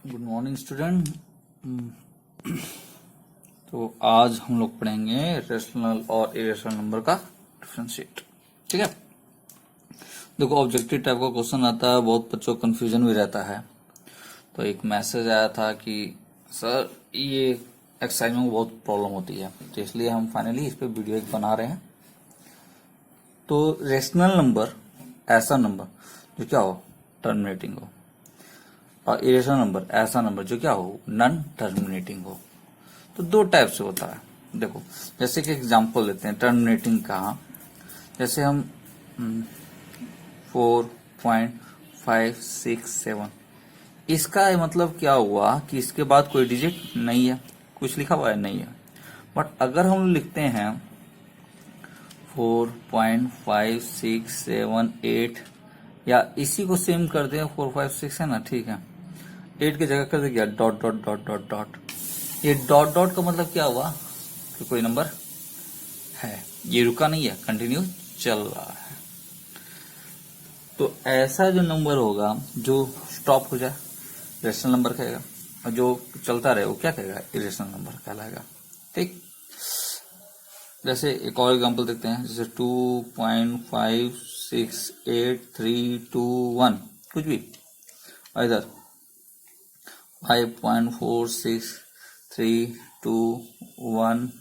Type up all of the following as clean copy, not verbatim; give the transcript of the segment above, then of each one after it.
Good morning student. तो आज हम लोग पढ़ेंगे रेशनल और इरेशनल नंबर का डिफरेंशिएट। ठीक है, देखो ऑब्जेक्टिव टाइप का क्वेश्चन आता है, बहुत बच्चों को कंफ्यूजन भी रहता है। तो एक मैसेज आया था कि सर ये एक्सरसाइज में बहुत प्रॉब्लम होती है, तो इसलिए हम फाइनली इस पे वीडियो एक बना रहे हैं। तो रेशनल नंबर ऐसा नंबर जो क्या हो, टर्मिनेटिंग हो, और इरेशनल नंबर ऐसा नंबर जो क्या हो, नॉन टर्मिनेटिंग हो। तो दो टाइप से होता है। देखो जैसे कि एग्जांपल लेते हैं टर्मिनेटिंग का। जैसे हम 4.567, इसका मतलब क्या हुआ कि इसके बाद कोई डिजिट नहीं है, कुछ लिखा हुआ है नहीं है। बट अगर हम लिखते हैं 4.5678 या इसी को सेम कर दें 456 है ना, ठीक है, 8 की जगह कर दे क्या, dot dot dot dot dot. ये डॉट डॉट का मतलब क्या हुआ कि कोई नंबर है, ये रुका नहीं है, कंटिन्यू चल रहा है। तो ऐसा जो नंबर होगा जो स्टॉप हो जाए रेशनल नंबर कहेगा, और जो चलता रहे वो क्या कहेगा, इरेशनल नंबर कहलाएगा। ठीक, जैसे एक और एग्जांपल देखते हैं, जैसे 2.568321 कुछ भी, और इधर 5.4631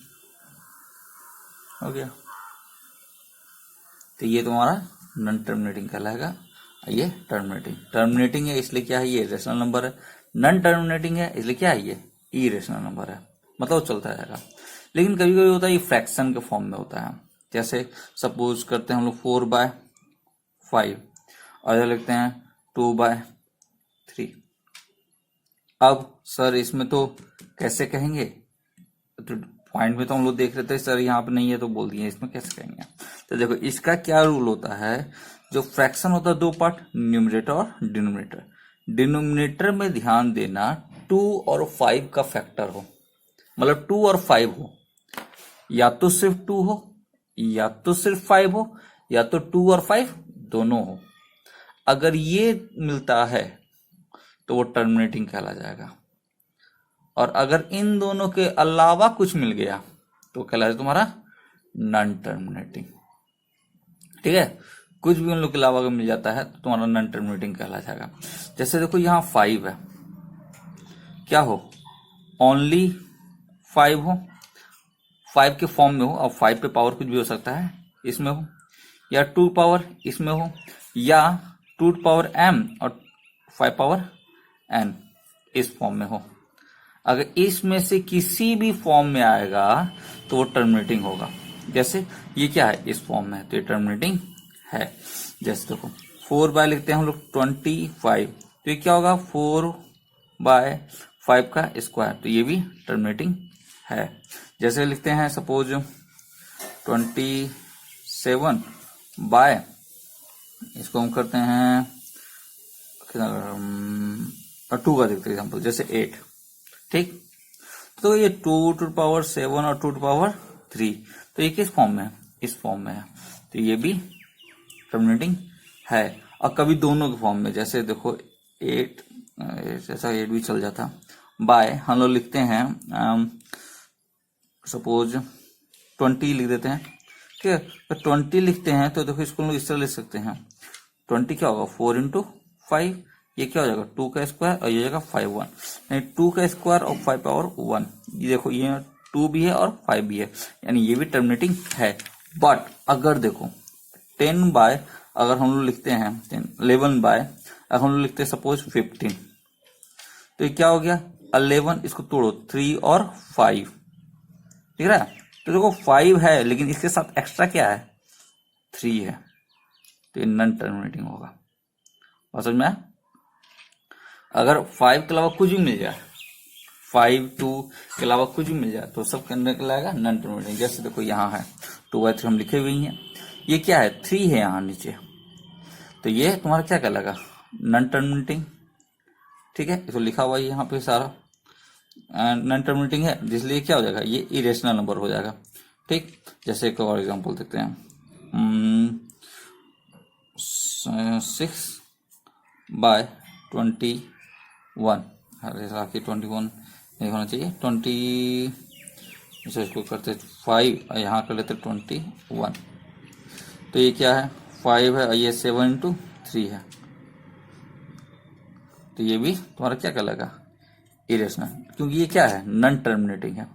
हो गया। तो ये तुम्हारा नॉन टर्मिनेटिंग कहलाएगा, ये टर्मिनेटिंग है इसलिए क्या है, ये रेशनल नंबर है। नॉन टर्मिनेटिंग है इसलिए क्या है, ये इरेशनल नंबर है, मतलब चलता रहेगा। लेकिन कभी कभी होता है ये फ्रैक्शन के फॉर्म में होता है। जैसे सपोज करते हैं हम लोग 4/5 और इधर लिखते हैं 2/3। अब सर इसमें तो कैसे कहेंगे, तो पॉइंट में तो हम लोग देख रहे थे सर यहाँ पे नहीं है तो बोल दिए, इसमें कैसे कहेंगे। तो देखो इसका क्या रूल होता है, जो फ्रैक्शन होता है दो पार्ट, न्यूमरेटर और डिनोमिनेटर। डिनोमिनेटर में ध्यान देना 2 और 5 का फैक्टर हो, मतलब 2 और 5 हो, या तो सिर्फ 2 हो या तो सिर्फ 5 हो, या तो 2 और 5 दोनों हो। अगर ये मिलता है तो वो टर्मिनेटिंग कहला जाएगा, और अगर इन दोनों के अलावा कुछ मिल गया तो कहलाएगा तुम्हारा नॉन टर्मिनेटिंग। ठीक है, कुछ भी उन लोग के अलावा अगर मिल जाता है तो तुम्हारा नॉन टर्मिनेटिंग कहला जाएगा। जैसे देखो यहाँ 5 है, क्या हो, ओनली 5 हो, 5 के फॉर्म में हो। अब 5 पे पावर कुछ भी हो सकता है, इसमें हो, या 2 पावर इसमें हो, या 2 पावर m और 5 पावर n इस फॉर्म में हो। अगर इसमें से किसी भी फॉर्म में आएगा तो वो टर्मिनेटिंग होगा। जैसे ये क्या है, इस फॉर्म में है तो ये टर्मिनेटिंग है। जैसे देखो 4 लिखते हैं हम लोग 25, तो ये क्या होगा 4/5 का स्क्वायर, तो ये भी टर्मिनेटिंग है। जैसे लिखते हैं सपोज 27 बाय, इसको हम करते हैं 2 का देखते हैं एग्जाम्पल, जैसे 8। ठीक, तो ये 2⁷ और 2�3, तो ये किस फॉर्म में है, इस फॉर्म में है, तो ये भी टर्मिनेटिंग है। और कभी दोनों के फॉर्म में, जैसे देखो 8, जैसा 8 भी चल जाता, बाय हम लोग लिखते हैं सपोज 20 लिख देते हैं। ठीक है, तो 20 लिखते हैं तो देखो इसको हम लोग इस तरह लिख सकते हैं, 20 क्या होगा 4 × 5, ये क्या हो जाएगा 2 का स्क्वायर, और ये हो जाएगा 5/1, यानी 2 का स्क्वायर और 5 पावर 1। ये देखो ये 2 भी है और 5 भी है, यानी ये भी टर्मिनेटिंग है। बट अगर देखो 10 बाय अगर हम लोग लिखते हैं 11 बाय अगर हम लोग लिखते हैं सपोज 15, तो ये क्या हो गया 11, इसको तोड़ो 3 और 5, ठीक है। तो देखो 5 है लेकिन इसके साथ एक्स्ट्रा क्या है, 3 है, तो ये नॉन टर्मिनेटिंग होगा। और समझ में, अगर 5 के अलावा कुछ भी मिल जाए, 5 2 के अलावा कुछ भी मिल जाए तो सब करने के लाएगा नॉन टर्मिनेटिंग। जैसे देखो यहाँ है 2/3 हम लिखे हुए हैं, ये क्या है 3 है यहाँ नीचे, तो ये तुम्हारा क्या कहलाएगा, नॉन टर्मिनेटिंग। ठीक है, इसको लिखा हुआ है यहाँ पे सारा नॉन टर्मिनेटिंग है, जिसलिए क्या हो जाएगा, ये इरेशनल नंबर हो जाएगा। ठीक, जैसे एक और एग्जांपल देखते हैं 6/21 अरे राखी 21 नहीं होना चाहिए, 20 इसको करते 5 और यहाँ कर लेते 21। तो ये क्या है 5 है और ये 7 × 3 है, तो ये भी तुम्हारा क्या कहलाएगा इरेशनल, क्योंकि ये क्या है नॉन टर्मिनेटिंग है।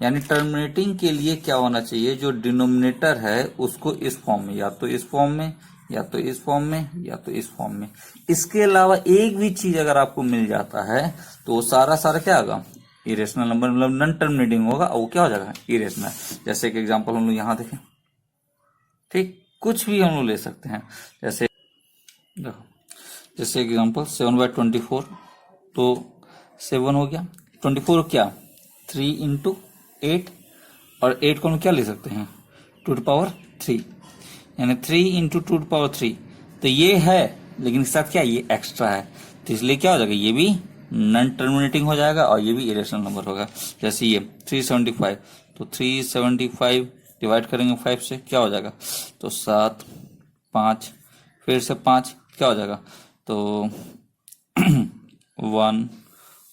यानी टर्मिनेटिंग के लिए क्या होना चाहिए, जो डिनोमिनेटर है उसको इस फॉर्म में, या तो इस फॉर्म में, या तो इस फॉर्म में, या तो इस फॉर्म में। इसके अलावा एक भी चीज अगर आपको मिल जाता है तो वो सारा क्या होगा इरेशनल नंबर, मतलब नॉन टर्मिनेटिंग होगा और वो क्या हो जाएगा इरेशनल। जैसे कि एग्जांपल हम लोग यहाँ देखें, ठीक, कुछ भी हम लोग ले सकते हैं। जैसे देखो, जैसे एग्जांपल 7/24, तो 7 हो गया, 24 क्या 3 × 8, और 8 को हम क्या ले सकते हैं 2⁻3, यानी 3 × 2⁻3। तो ये है, लेकिन इसके साथ क्या ये एक्स्ट्रा है, तो इसलिए क्या हो जाएगा ये भी नॉन टर्मिनेटिंग हो जाएगा और ये भी इरेशनल नंबर होगा। जैसे ये 375, तो 375 डिवाइड करेंगे 5 से, क्या हो जाएगा, तो 7, 5, फिर से 5, क्या हो जाएगा, तो 1,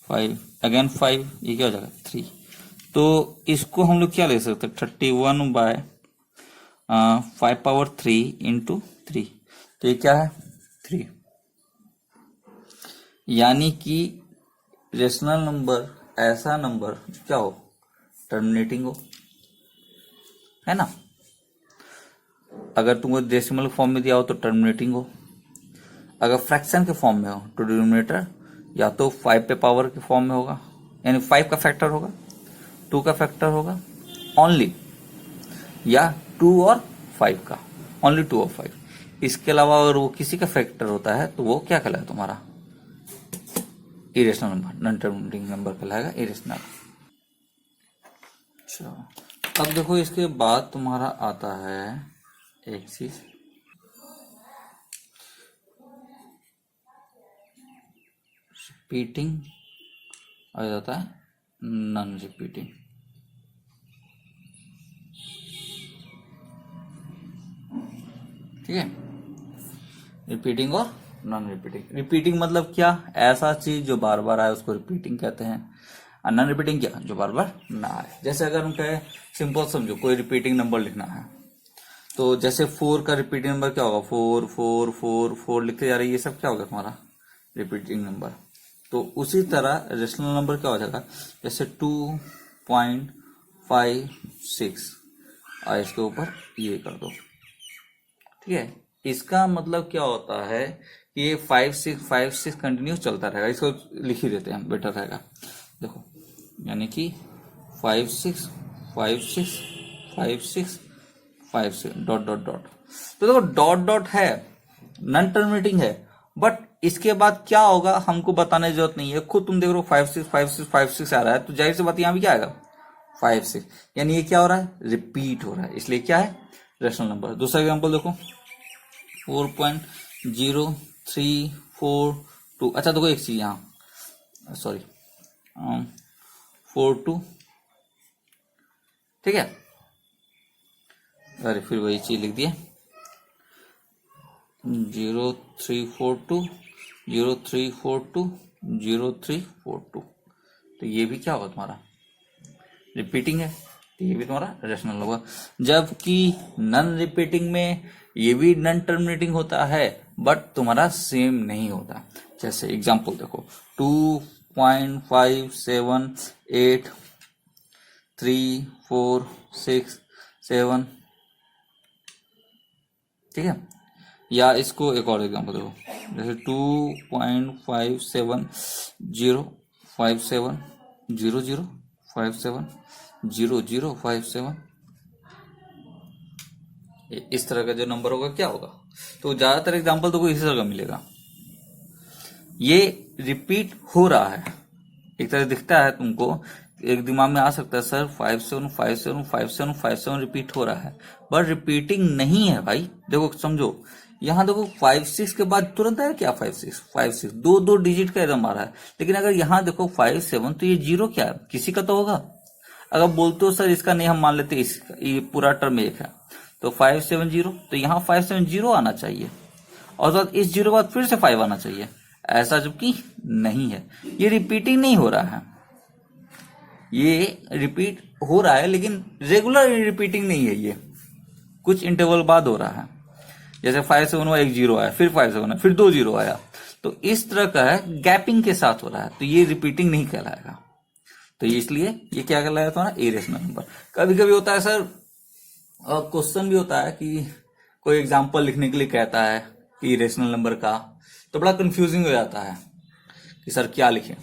5, अगेन 5, ये क्या हो जाएगा 3। तो इसको हम लोग क्या ले सकते हैं 31/5³ × 3, तो ये क्या है 3। यानी कि रेशनल नंबर ऐसा नंबर क्या हो टर्मिनेटिंग हो, है ना। अगर तुमको डेसिमल फॉर्म में दिया हो तो टर्मिनेटिंग हो, अगर फ्रैक्शन के फॉर्म में हो तो डिनोमिनेटर या तो 5 पे पावर के फॉर्म में होगा, यानी 5 का फैक्टर होगा, 2 का फैक्टर होगा ओनली, या 2 और 5 का ओनली 2 और 5। इसके अलावा अगर वो किसी का फैक्टर होता है तो वो क्या कहलाएगा तुम्हारा irrational number, non terminating number कहलाएगा इरेशनल। अच्छा, अब देखो इसके बाद तुम्हारा आता है एक चीज, रिपीटिंग, आ जाता है नॉन रिपीटिंग। ठीक है, रिपीटिंग और नॉन रिपीटिंग। रिपीटिंग मतलब क्या, ऐसा चीज जो बार बार आए उसको रिपीटिंग कहते हैं, और नॉन रिपीटिंग क्या जो बार बार ना आए। जैसे अगर हम कहें सिंपल समझो, कोई रिपीटिंग नंबर लिखना है, तो जैसे 4 का रिपीटिंग नंबर क्या होगा 4 4 4 4 लिखते जा रहे, ये सब क्या होगा तुम्हारा रिपीटिंग नंबर। तो उसी तरह रेशनल नंबर क्या हो जाएगा, जैसे 2.56 और इसके ऊपर ये कर दो, ठीक है। इसका मतलब क्या होता है कि ये 5 6 कंटिन्यूस चलता रहेगा, इसको लिख ही देते हैं बेटर रहेगा। देखो यानी कि 5 6 5 6 5 6 5 6 डॉट डॉट डॉट। तो देखो डॉट डॉट है, नॉन टर्मिनेटिंग है, बट इसके बाद क्या होगा हमको बताने की जरूरत नहीं है, खुद तुम देख रहे हो 5 6 5 6 5 6 आ रहा है, तो जाहिर सी बात यहाँ भी क्या आएगा 5 6, यानी ये क्या हो रहा है रिपीट हो रहा है, इसलिए क्या है रेशनल नंबर। दूसरा एग्जांपल देखो 4.0342। अच्छा देखो एक चीज यहाँ सॉरी 42, ठीक है, अरे फिर वही चीज लिख दिए 0342 0342 0342। तो ये भी क्या होगा तुम्हारा रिपीटिंग है, तो ये भी तुम्हारा रेशनल होगा। जबकि नॉन रिपीटिंग में ये भी नॉन टर्मिनेटिंग होता है, बट तुम्हारा सेम नहीं होता। जैसे एग्जांपल देखो 2.578346 ठीक है। या इसको एक और एग्जांपल देखो, जैसे 2.5700570057 इस तरह का जो नंबर होगा क्या होगा। तो ज्यादातर एग्जांपल तो इसी तरह का मिलेगा। ये रिपीट हो रहा है, एक तरह दिखता है तुमको, एक दिमाग में आ सकता है सर 57575757 रिपीट हो रहा है, बट रिपीटिंग नहीं है भाई। देखो समझो, यहाँ देखो 5 6 के बाद तुरंत है क्या 5 6 दो डिजिट का एकदम आ रहा है, लेकिन अगर यहाँ देखो 5 7 तो ये जीरो क्या है, किसी का तो होगा। अगर बोलते हो सर इसका नहीं, हम मान लेते इसका, ये पूरा टर्म एक है, तो 570, तो यहाँ 570 आना चाहिए, और इस जीरो के बाद फिर से 5 आना चाहिए, ऐसा जबकि नहीं है। ये रिपीटिंग नहीं हो रहा है, ये रिपीट हो रहा है लेकिन रेगुलर रिपीटिंग नहीं है, ये कुछ इंटरवल बाद हो रहा है। जैसे 5 7 हुआ, एक 0 आया, फिर 5 7 फिर 2 0 आया, तो इस तरह का है, गैपिंग के साथ हो रहा है, तो ये रिपीटिंग नहीं कहलाएगा। तो इसलिए ये क्या कहलाएगा तुम्हारा इरेशनल नंबर। कभी कभी होता है सर, क्वेश्चन भी होता है कि कोई एग्जाम्पल लिखने के लिए कहता है कि इरेशनल नंबर का, तो बड़ा कंफ्यूजिंग हो जाता है कि सर क्या लिखें।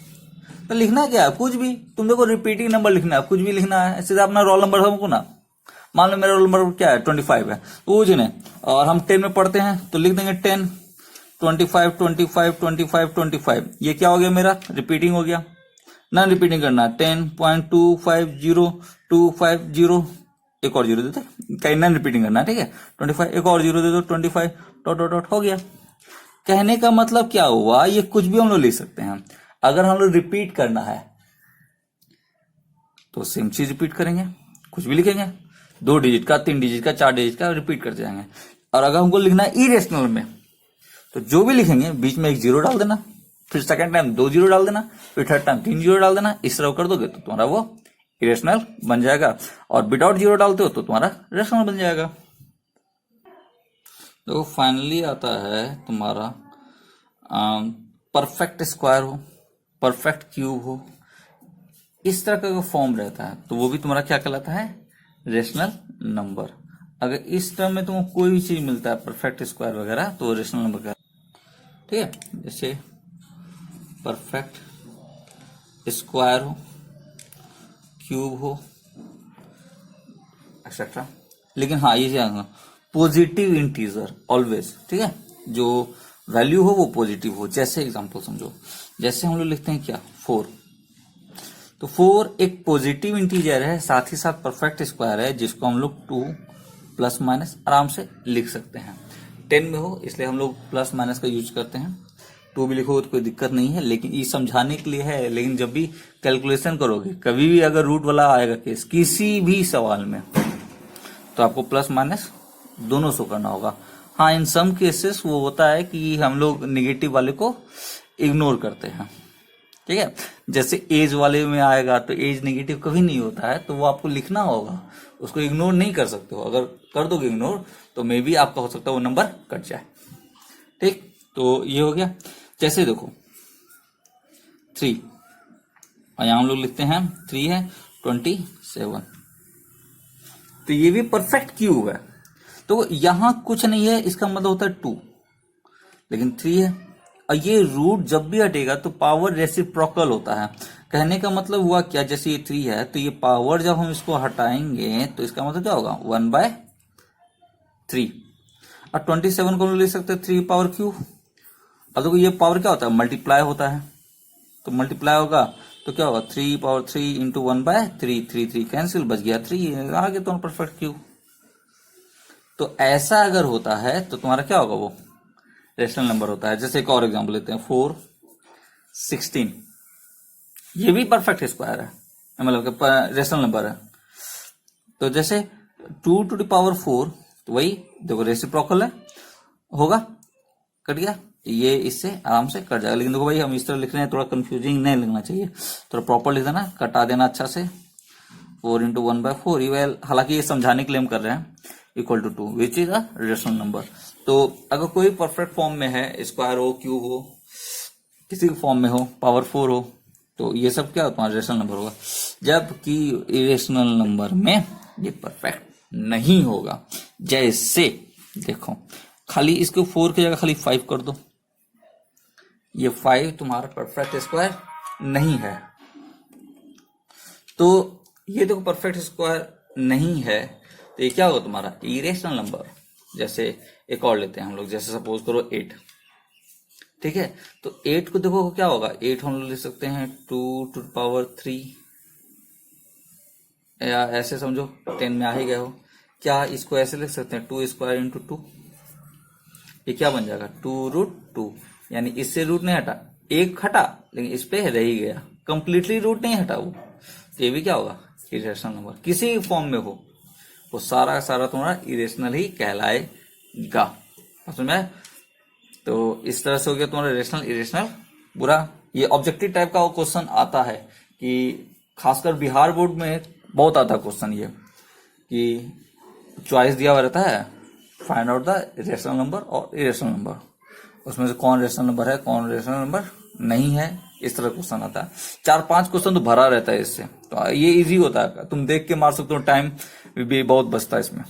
तो लिखना क्या है, कुछ भी, तुम देखो रिपीटिंग नंबर लिखना है, कुछ भी लिखना है, सीधा अपना रोल नंबर हमको ना, मान लो मेरा रोल नंबर क्या है 25 है, तो वो जिन्हें और हम 10 में पढ़ते हैं तो लिख देंगे 10 25 25 25 25। ये क्या हो गया मेरा, रिपीटिंग हो गया। ना रिपीटिंग करना, 10.250 एक और जीरो देते, कहीं ना रिपीटिंग करना, ठीक है। 25 एक और जीरो दे दो, 25 डॉट डॉट डॉट हो गया। कहने का मतलब क्या हुआ, ये कुछ भी हम लोग लिख सकते हैं। अगर हम लोग रिपीट करना है तो सेम चीज रिपीट करेंगे, कुछ भी लिखेंगे, 2 डिजिट का, 3 डिजिट का, 4 डिजिट का रिपीट करते जाएंगे। और अगर हमको लिखना है इरेशनल में, तो जो भी लिखेंगे बीच में एक 0 डाल देना, फिर सेकंड टाइम 2 0 डाल देना, फिर थर्ड टाइम 3 0 डाल देना। इस तरह कर दोगे तो तुम्हारा वो इरेशनल बन जाएगा। और विदाउट 0 डालते हो तो तुम्हारा रेशनल बन जाएगा। तो फाइनली आता है तुम्हारा परफेक्ट स्क्वायर हो, परफेक्ट क्यूब हो, इस तरह का फॉर्म रहता है तो वो भी तुम्हारा क्या कहलाता है, रेशनल नंबर। अगर इस टर्म में तुमको कोई भी चीज मिलता है परफेक्ट स्क्वायर वगैरह तो वो रेशनल नंबर का, ठीक है। जैसे परफेक्ट स्क्वायर हो, क्यूब हो, एक्सेट्रा। लेकिन हाँ ये ध्यान रखना, पॉजिटिव इंटीजर ऑलवेज, ठीक है, जो वैल्यू हो वो पॉजिटिव हो। जैसे एग्जांपल समझो, जैसे हम लोग लिखते हैं क्या 4, तो 4 एक पॉजिटिव इंटीजर है, साथ ही साथ परफेक्ट स्क्वायर है, जिसको हम लोग 2 प्लस माइनस आराम से लिख सकते हैं। 10 में हो इसलिए हम लोग प्लस माइनस का यूज करते हैं, 2 भी लिखो तो कोई दिक्कत नहीं है, लेकिन ये समझाने के लिए है। लेकिन जब भी कैलकुलेशन करोगे, कभी भी अगर रूट वाला आएगा केस किसी भी सवाल में, तो आपको प्लस माइनस दोनों शो करना होगा। हाँ इन सम केसेस वो होता है कि हम लोग निगेटिव वाले को इग्नोर करते हैं, ठीक है। जैसे एज वाले में आएगा तो एज नेगेटिव कभी नहीं होता है, तो वो आपको लिखना होगा, उसको इग्नोर नहीं कर सकते हो। अगर कर दोगे इग्नोर तो मे बी आपका हो सकता है वो नंबर कट जाए, ठीक। तो ये हो गया। जैसे देखो 3, और यहां हम लोग लिखते हैं 3 है 27, तो ये भी परफेक्ट क्यूब है। तो यहां कुछ नहीं है, इसका मतलब होता है 2, लेकिन 3 है। और ये रूट जब भी हटेगा तो पावर रेसिप्रोकल होता है। कहने का मतलब हुआ क्या, जैसे ये 3 है तो ये पावर जब हम इसको हटाएंगे तो इसका मतलब क्या होगा 1/3। और 27 को ले सकते हैं 3 पावर क्यूब। अब देखो ये पावर क्या होता है, मल्टीप्लाई होता है, तो मल्टीप्लाई होगा तो क्या होगा 3 पावर 3 इंटू 1/3, 3 3 कैंसिल, बच गया 3, आ गया तो परफेक्ट क्यूब। तो ऐसा अगर होता है तो तुम्हारा क्या होगा, वो रेशनल नंबर होता है। जैसे एक और एग्जांपल लेते हैं 4 16, ये भी परफेक्ट स्क्वायर है, मतलब रेशनल नंबर है। तो जैसे 2 टू द पावर 4, तो वही देखो रेसिप्रोकल है, होगा, कट गया, ये इससे आराम से कट जाएगा। लेकिन देखो भाई हम इस तरह लिख रहे हैं, थोड़ा कंफ्यूजिंग नहीं लिखना चाहिए, थोड़ा प्रॉपर लिख देना, कटा देना अच्छा से। 4 इंटू 1/4, ये हालांकि ये समझाने के लिए हम कर रहे हैं, equal to 2 which is a rational number. तो अगर कोई परफेक्ट फॉर्म में है, स्क्वायर हो, क्यूब हो, किसी भी फॉर्म में हो, पावर 4 हो, तो ये सब क्या तुम्हारा रेशनल नंबर होगा। जबकि इरेशनल नंबर में ये परफेक्ट नहीं होगा। जैसे देखो खाली इसको 4 की जगह खाली 5 कर दो, ये 5 तुम्हारा परफेक्ट स्क्वायर नहीं है। तो ये देखो परफेक्ट स्क्वायर नहीं है, तो ये क्या होगा तुम्हारा इरेशनल नंबर। जैसे एक और लेते हैं हम लोग, जैसे सपोज करो 8, ठीक है। तो 8 को देखो क्या होगा, 8 हम लोग ले सकते हैं 2 टू द पावर 3, या ऐसे समझो 10 में आ ही गए हो। क्या इसको ऐसे लिख सकते हैं 2 स्क्वायर इंटू 2, ये क्या बन जाएगा 2√2, यानी इससे रूट नहीं हटा, एक हटा लेकिन इस पे रह ही गया, कंप्लीटली रूट नहीं हटा वो। तो ये भी क्या होगा इरेशनल नंबर, किसी फॉर्म में हो वो सारा का सारा तुम्हारा इरेशनल ही कहलाएगा। समझ में? तो इस तरह से हो गया तुम्हारा रेशनल इरेशनल बुरा। ये ऑब्जेक्टिव टाइप का क्वेश्चन आता है कि खासकर बिहार बोर्ड में बहुत आता क्वेश्चन ये, कि चॉइस दिया हुआ रहता है, find out the rational number और इरेशनल नंबर, उसमें से कौन रेशनल नंबर है कौन रेशनल नंबर नहीं है, इस तरह क्वेश्चन आता है। 4-5 क्वेश्चन तो भरा रहता है इससे, तो ये इजी होता है, तुम देख के मार सकते हो, टाइम भी बहुत बचता है इसमें।